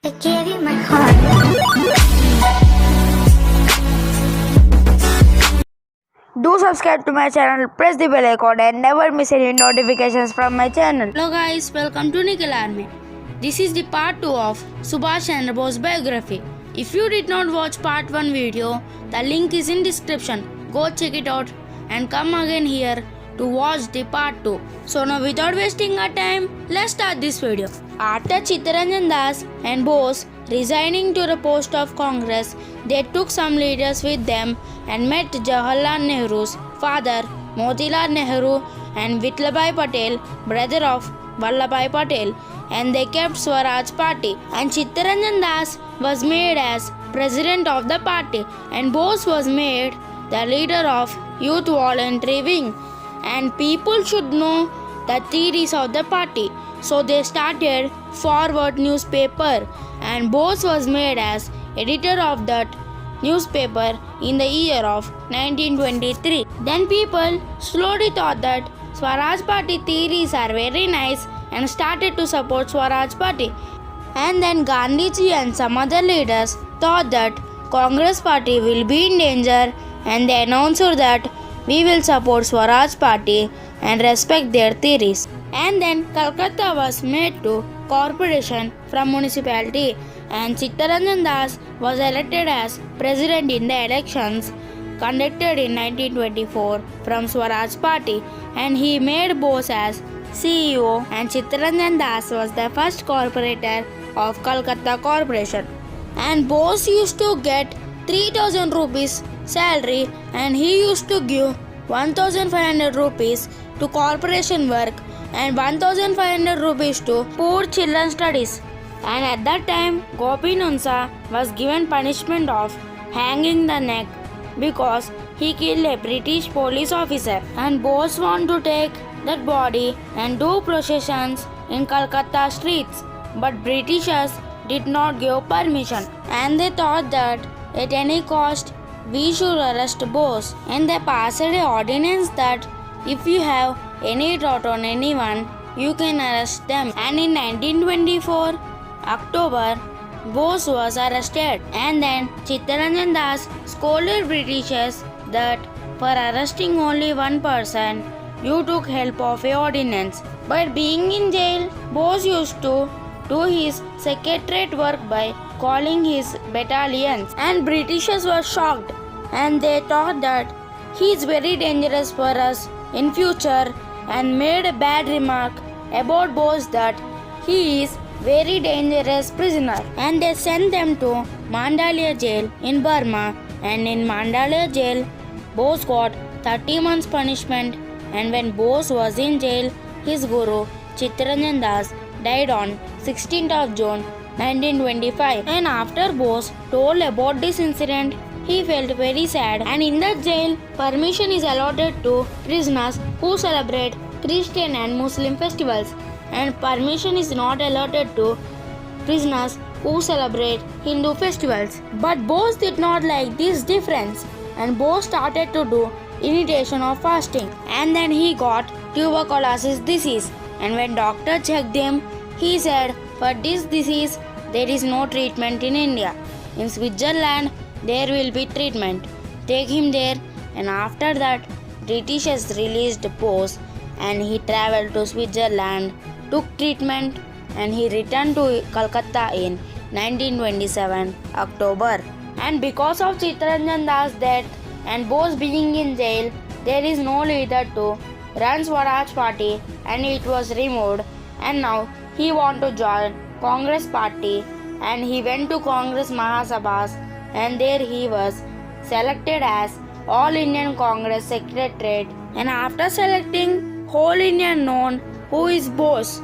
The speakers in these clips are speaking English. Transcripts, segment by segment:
I gave you my heart. Do subscribe to my channel, press the bell icon and never miss any notifications from my channel. Hello guys, welcome to Nikhil Army. This is the part 2 of Subhas Chandra Bose biography. If you did not watch part 1 video, the link is in description. Go check it out and come again here to watch the part 2. So now without wasting our time, let's start this video. After Chittaranjan Das and Bose resigning to the post of Congress, they took some leaders with them and met Jawaharlal Nehru's father, Motilal Nehru, and Vittlabhai Patel, brother of Vallabhai Patel, and they kept Swaraj Party. And Chittaranjan Das was made as president of the party, and Bose was made the leader of Youth Voluntary Wing. And people should know the theories of the party, so they started Forward newspaper, and Bose was made as editor of that newspaper in the year of 1923. Then people slowly thought that Swaraj Party theories are very nice and started to support Swaraj Party. And then Gandhiji and some other leaders thought that Congress Party will be in danger, and they announced that we will support Swaraj Party and respect their theories. And then Calcutta was made to corporation from municipality, and Chittaranjan Das was elected as president in the elections conducted in 1924 from Swaraj Party, and he made Bose as CEO, and Chittaranjan Das was the first corporator of Calcutta Corporation. And Bose used to get 3000 rupees salary, and he used to give 1500 rupees to corporation work and 1500 rupees to poor children studies. And at that time, Gopi Nunsa was given punishment of hanging the neck because he killed a British police officer. And Bose wanted to take that body and do processions in Calcutta streets, but Britishers did not give permission, and they thought that at any cost we should arrest Bose. And they passed an ordinance that if you have any doubt on anyone, you can arrest them. And in 1924 October, Bose was arrested, and then Chittaranjan Das scolded Britishers that for arresting only one person, you took help of a ordinance. But being in jail, Bose used to do his secretariat work by calling his battalions, and Britishers were shocked, and they thought that he is very dangerous for us in future, and made a bad remark about Bose that he is very dangerous prisoner. And they sent them to Mandalaya jail in Burma, and in Mandalaya jail Bose got 30 months punishment. And when Bose was in jail, his guru Chittaranjan Das died on 16th of June 1925. And after Bose told about this incident, he felt very sad, and in that jail, permission is allotted to prisoners who celebrate Christian and Muslim festivals, and permission is not allotted to prisoners who celebrate Hindu festivals. But Bose did not like this difference, and Bose started to do imitation of fasting, and then he got tuberculosis disease. And when doctor checked him, he said, for this disease there is no treatment in India. In Switzerland there will be treatment. Take him there. And after that, Britishers released Bose, and he travelled to Switzerland, took treatment, and he returned to Calcutta in 1927 October. And because of Chittaranjan Das' death and Bose being in jail, there is no leader to run Swaraj Party, and it was removed. And now he want to join Congress Party, and he went to Congress Mahasabhas, and there he was selected as All Indian Congress Secretariat. And after selecting, whole India known who is Bose.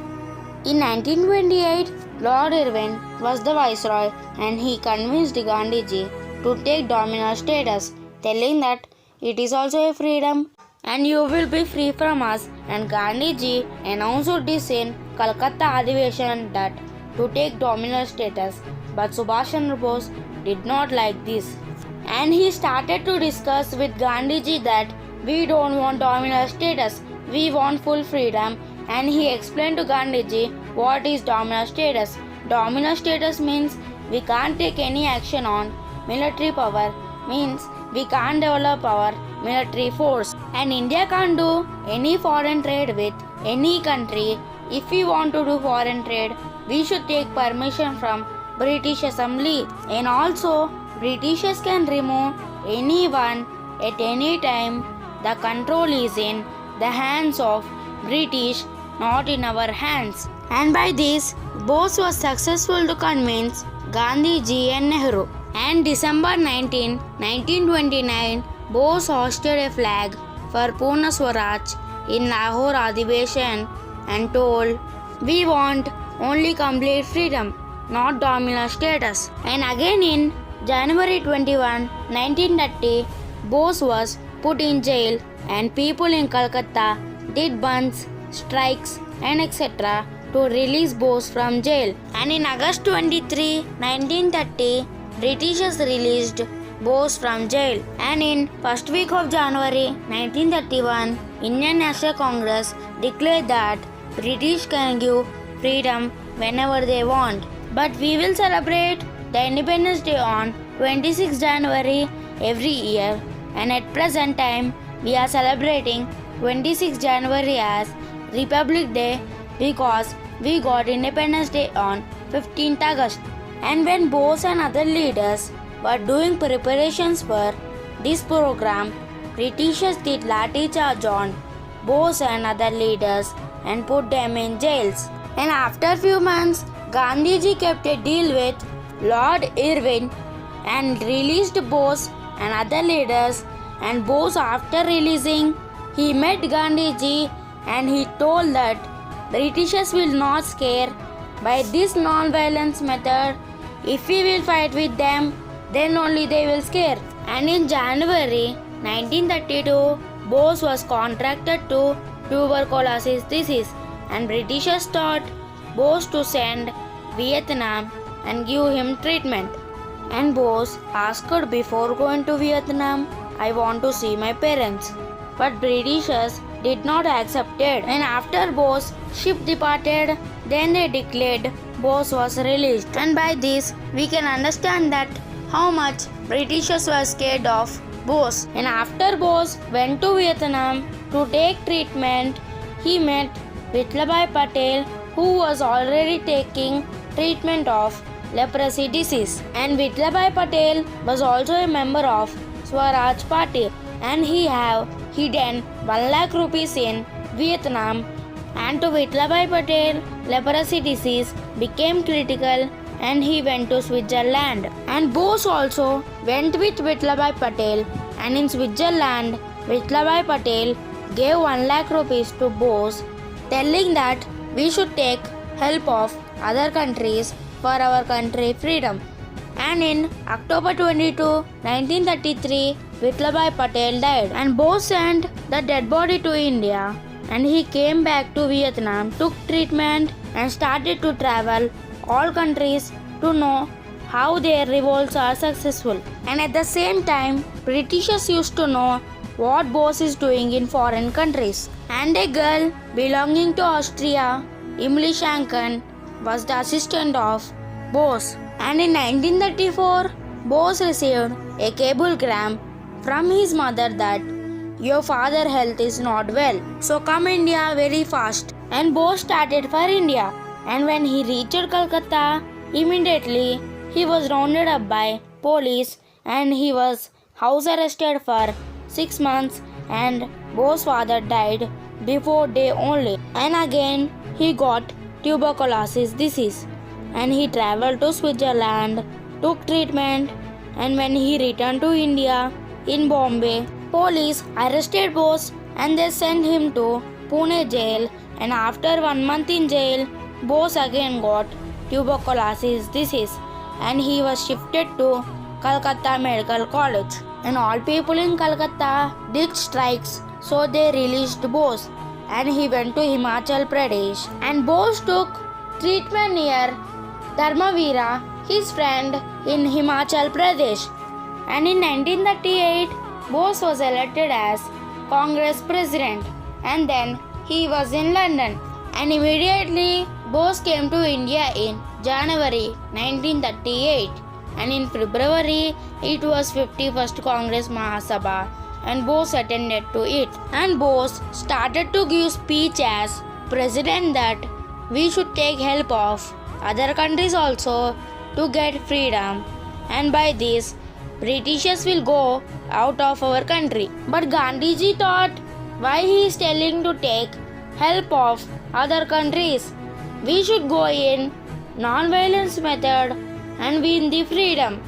In 1928, Lord Irwin was the viceroy, and he convinced Gandhiji to take domino status, telling that it is also a freedom and you will be free from us. And Gandhiji announced this in Calcutta Adhivesan that to take domino status, but Subhas Chandra Bose did not like this, and he started to discuss with Gandhiji that we don't want domino status, we want full freedom. And he explained to Gandhiji what is domino status, Dominant status means we can't take any action on military power, means we can't develop our military force. And India can't do any foreign trade with any country. If we want to do foreign trade, we should take permission from British Assembly. And also, Britishers can remove anyone at any time. The control is in the hands of British, not in our hands. And by this, Bose was successful to convince Gandhiji and Nehru. And December 19, 1929, Bose hosted a flag for Purna Swaraj in Lahore Adhivesan and told, "We want only complete freedom, not dominant status." And again in January 21, 1930, Bose was put in jail and people in Calcutta did bunds, strikes and etc. to release Bose from jail. And in August 23, 1930, Britishers released Bose from jail. And in first week of January 1931, Indian National Congress declared that British can give freedom whenever they want. But we will celebrate the Independence Day on 26 January every year. And at present time, we are celebrating 26 January as Republic Day because we got Independence Day on 15th August. And when Bose and other leaders were doing preparations for this program, Britishers did lathi charge on Bose and other leaders and put them in jails. And after few months, Gandhiji kept a deal with Lord Irwin and released Bose and other leaders. And Bose, after releasing, he met Gandhiji and he told that Britishers will not scare by this non-violence method. If we will fight with them, then only they will scare. And in January 1932, Bose was contracted to tuberculosis disease and Britishers taught Bose to send Vietnam and give him treatment. And Bose asked before going to Vietnam, "I want to see my parents." But Britishers did not accept it. And after Bose ship departed, then they declared Bose was released. And by this, we can understand that how much Britishers were scared of Bose. And after Bose went to Vietnam to take treatment, he met Vitlabai Patel, who was already taking treatment of leprosy disease. And Vitlabai Patel was also a member of Swaraj Party, and he have hidden 1 lakh rupees in Vietnam. And to Vitlabai Patel, leprosy disease became critical and he went to Switzerland. And Bose also went with Vitlabai Patel, and in Switzerland, Vitlabai Patel gave 1 lakh rupees to Bose, telling that we should take help of other countries for our country freedom. And in October 22, 1933, Vitlabai Patel died and Bose sent the dead body to India, and he came back to Vietnam, took treatment and started to travel all countries to know how their revolts are successful. And at the same time, Britishers used to know what Bose is doing in foreign countries. And a girl belonging to Austria, Emily Shanken, was the assistant of Bose. And in 1934, Bose received a cablegram from his mother that your father's health is not well, so come India very fast. And Bose started for India. And when he reached Calcutta, immediately he was rounded up by police and he was house arrested for 6 months, and Bose's father died before day only. And again he got tuberculosis disease and he traveled to Switzerland, took treatment, and when he returned to India in Bombay, police arrested Bose and they sent him to Pune jail. And after 1 month in jail, Bose again got tuberculosis disease and he was shifted to Calcutta Medical College. And all people in Calcutta did strikes, so they released Bose and he went to Himachal Pradesh. And Bose took treatment near Dharmavira, his friend in Himachal Pradesh. And in 1938, Bose was elected as Congress President, and then he was in London. And immediately Bose came to India in January 1938 and in February it was 51st Congress Mahasabha and Bose attended to it. And Bose started to give speech as president that we should take help of other countries also to get freedom, and by this Britishers will go out of our country. But Gandhiji thought, why he is telling to take help of other countries? We should go in non-violence method and win the freedom.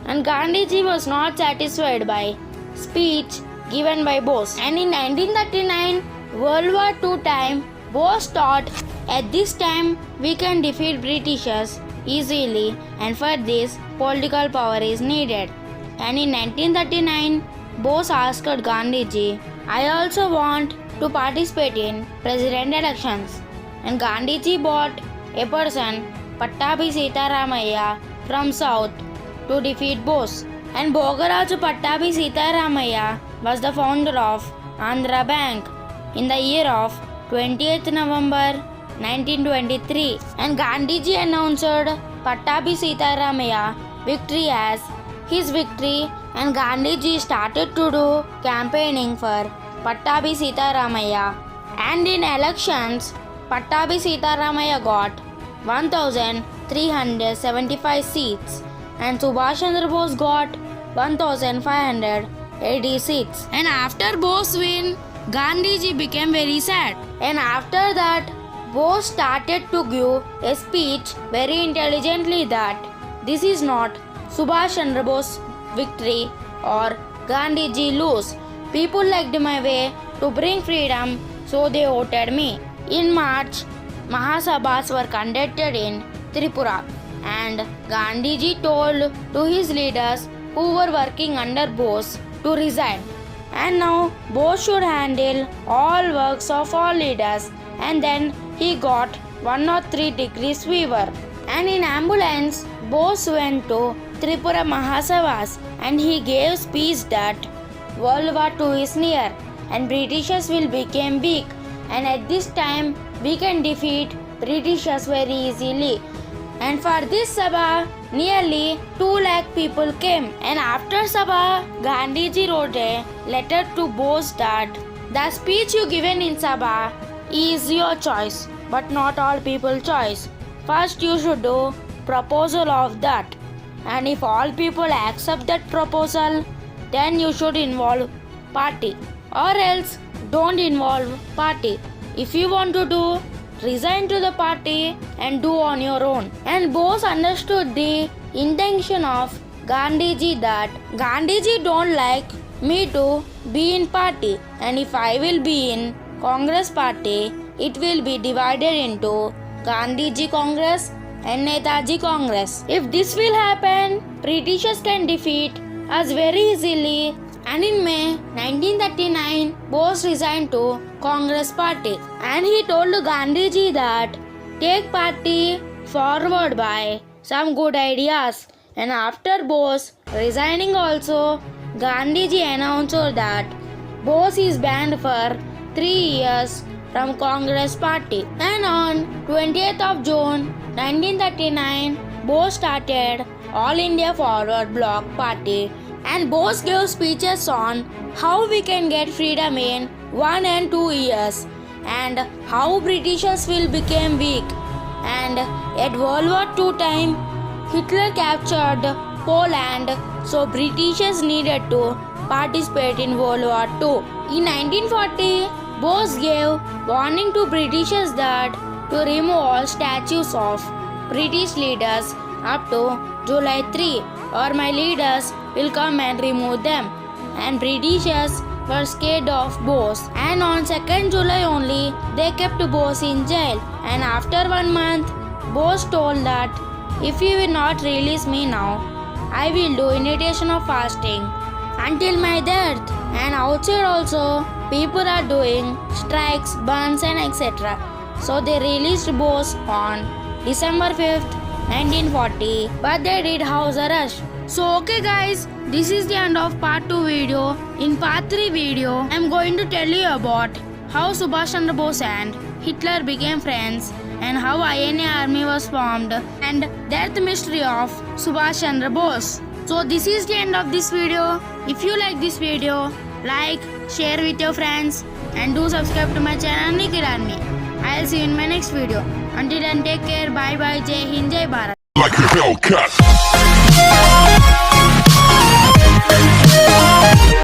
And Gandhiji was not satisfied by speech given by Bose. And in 1939 World War II time, Bose thought at this time we can defeat Britishers easily, and for this political power is needed. And in 1939 Bose asked Gandhiji, I also want to participate in president elections. And Gandhiji bought a person, Pattabhi Sitaramaya, from south to defeat Bose. And Bogaraju Pattabhi Sitaramaya was the founder of Andhra Bank in the year of 20th November 1923. And Gandhiji announced Pattabhi Sitaramaya victory as his victory, and Gandhiji started to do campaigning for Pattabhi Sitaramaya. And in elections, Pattabhi Sitaramaya got 1,375 seats and Subhas Chandra Bose got 1,580 seats. And after Bose win, Gandhiji became very sad. And after that, Bose started to give a speech very intelligently that this is not Subhas Chandra Bose victory or Gandhiji lose. People liked my way to bring freedom, so they voted me. In March, Mahasabhas were conducted in Tripura, and Gandhiji told to his leaders who were working under Bose to resign. And now Bose should handle all works of all leaders, and then he got 103 degrees fever. And in ambulance, Bose went to Tripura Mahasabhas and he gave speech that World War II is near and Britishers will become weak, and at this time we can defeat Britishers very easily. And for this Sabha, nearly 2 lakh people came. And after Sabha, Gandhiji wrote a letter to Bose that the speech you given in Sabha is your choice, but not all people choice. First you should do proposal of that, and if all people accept that proposal, then you should involve party, or else don't involve party. If you want to do, resign to the party and do on your own. And Bose understood the intention of Gandhiji that Gandhiji don't like me to be in party, and if I will be in Congress party, it will be divided into Gandhiji Congress and Netaji Congress. If this will happen, Britishers can defeat us very easily. And in May 1939, Bose resigned to Congress party, and he told Gandhiji that take party forward by some good ideas. And after Bose resigning also, Gandhiji announced that Bose is banned for 3 years from Congress party. And on 20th of June 1939, Bose started All India Forward Bloc Party, and Bose gave speeches on how we can get freedom in 1 and 2 years and how Britishers will become weak. And at World War II time, Hitler captured Poland, so Britishers needed to participate in World War II. In 1940, Bose gave warning to Britishers that to remove all statues of British leaders up to July 3, or my leaders will come and remove them. And Britishers were scared of Bose, and on 2nd July only they kept Bose in jail. And after 1 month, Bose told that if you will not release me now, I will do initiation of fasting until my death. And outside also people are doing strikes, burns and etc. So they released Bose on December 5th, 1940, but they did house arrest. So okay guys, this is the end of part 2 video. In part 3 video, I am going to tell you about how Subhas Chandra Bose and Hitler became friends and how INA army was formed and death mystery of Subhas Chandra Bose. So this is the end of this video. If you like this video, like, share with your friends and do subscribe to my channel Nikhil Army. I'll see you in my next video. Until then, take care. Bye bye. Jai Hind, Jai Bharat. Like a Hellcat.